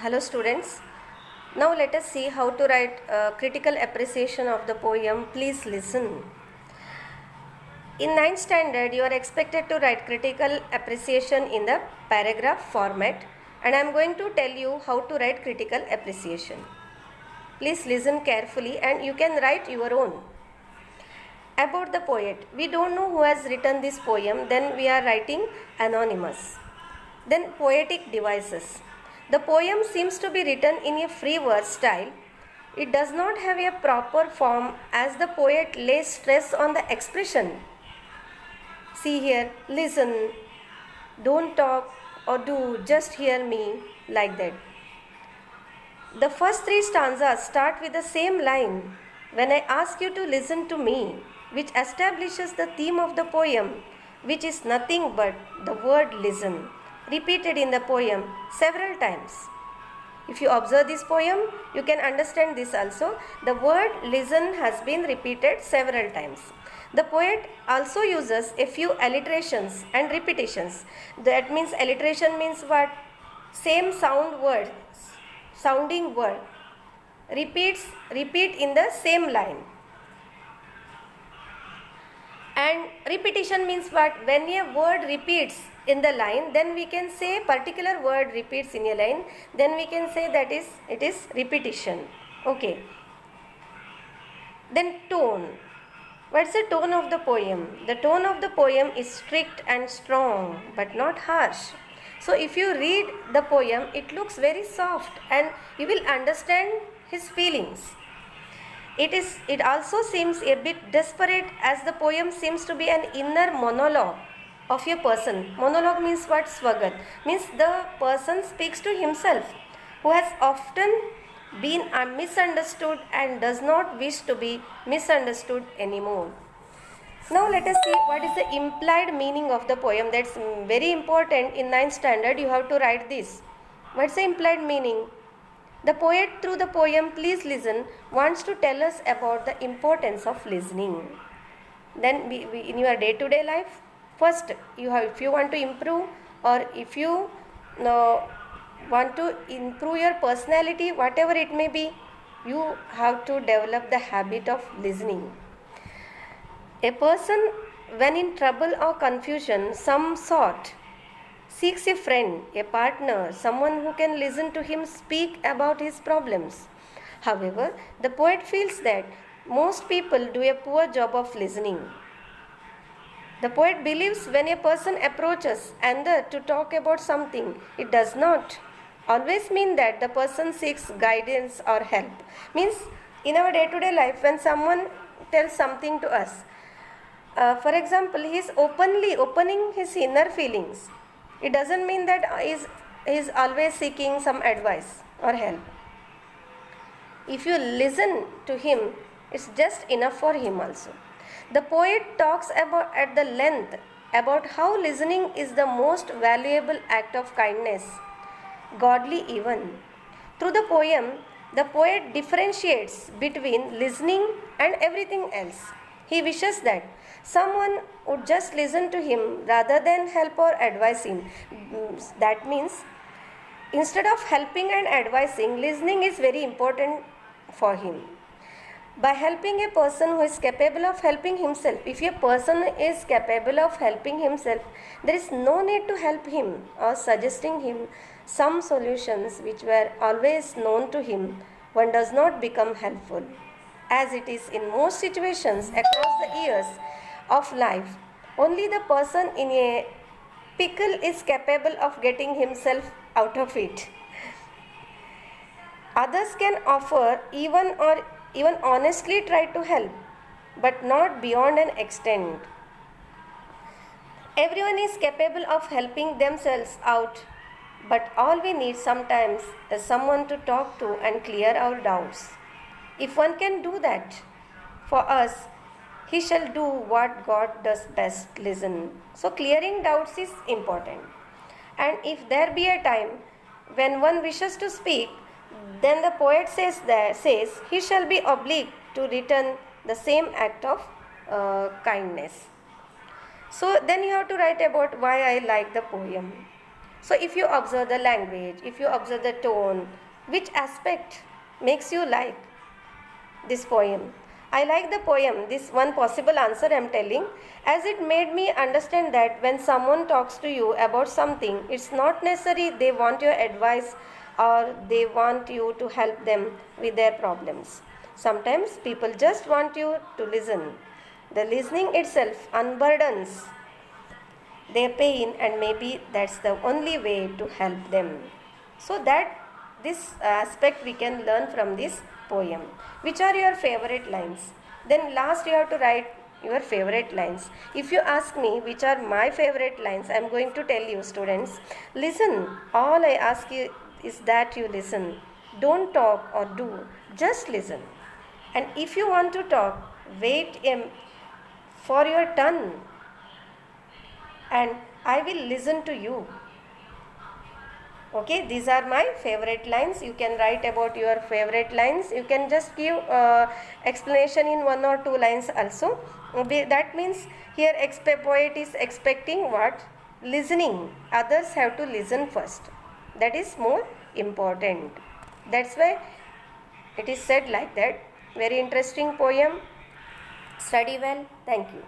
Hello students. Now let us see how to write critical appreciation of the poem. Please listen. In ninth standard, you are expected to write critical appreciation in the paragraph format, and I am going to tell you how to write critical appreciation. Please listen carefully and you can write your own. About the poet, we don't know who has written this poem, then we are writing anonymous. Then poetic devices. The poem seems to be written in a free verse style. It does not have a proper form as the poet lays stress on the expression. See here, listen, don't talk or do, just hear me, like that. The first three stanzas start with the same line, when I ask you to listen to me, which establishes the theme of the poem, which is nothing but the word listen, repeated in the poem several times. If you observe this poem, you can understand this also. The word listen has been repeated several times. The poet also uses a few alliterations and repetitions. That means alliteration means what? Same sounding word. Repeat in the same line. And repetition means what? When a word repeats in the line, then we can say particular word repeats in a line, then we can say that it is repetition. Okay. Then tone. What's the tone of the poem? The tone of the poem is strict and strong but not harsh. So if you read the poem, it looks very soft and you will understand his feelings. It also seems a bit desperate as the poem seems to be an inner monologue of a person. Monologue means what? Swagat. Means the person speaks to himself, who has often been misunderstood and does not wish to be misunderstood anymore. Now let us see what is the implied meaning of the poem. That's very important. In 9th standard you have to write this. What's the implied meaning? The poet through the poem Please Listen wants to tell us about the importance of listening. Then in your day-to-day life, first if you want to improve, or if you want to improve your personality, whatever it may be, you have to develop the habit of listening. A person when in trouble or confusion some sort seeks a friend, a partner, someone who can listen to him speak about his problems. However, the poet feels that most people do a poor job of listening. The poet believes when a person approaches another to talk about something, it does not always mean that the person seeks guidance or help. Means in our day-to-day life, when someone tells something to us, for example, he is opening his inner feelings. It doesn't mean that he is always seeking some advice or help. If you listen to him, it's just enough for him also. The poet talks at the length about how listening is the most valuable act of kindness, godly even. Through the poem, the poet differentiates between listening and everything else. He wishes that someone would just listen to him rather than help or advise him. That means instead of helping and advising, listening is very important for him. By helping a person who is capable of helping himself, if a person is capable of helping himself, there is no need to help him or suggesting him some solutions which were always known to him. One does not become helpful, as it is in most situations across the years of life. Only the person in a pickle is capable of getting himself out of it. Others can offer even honestly try to help, but not beyond an extent. Everyone is capable of helping themselves out, but all we need sometimes is someone to talk to and clear our doubts. If one can do that for us, he shall do what God does best, listen. So clearing doubts is important. And if there be a time when one wishes to speak, then the poet says he shall be obliged to return the same act of kindness. So then you have to write about why I like the poem. So if you observe the language, if you observe the tone, which aspect makes you like this poem? I like the poem, this one possible answer I am telling, as it made me understand that when someone talks to you about something, it's not necessary they want your advice or they want you to help them with their problems. Sometimes people just want you to listen. The listening itself unburdens their pain, and maybe that's the only way to help them. So that this aspect we can learn from this poem. Which are your favorite lines? Then last you have to write your favorite lines. If you ask me which are my favorite lines, I am going to tell you, students, listen. All I ask you is that you listen. Don't talk or do, just listen. And if you want to talk, wait for your turn, and I will listen to you. Okay, these are my favorite lines. You can write about your favorite lines. You can just give explanation in 1 or 2 lines also. That means here poet is expecting what? Listening. Others have to listen first. That is more important. That's why it is said like that. Very interesting poem. Study well. Thank you.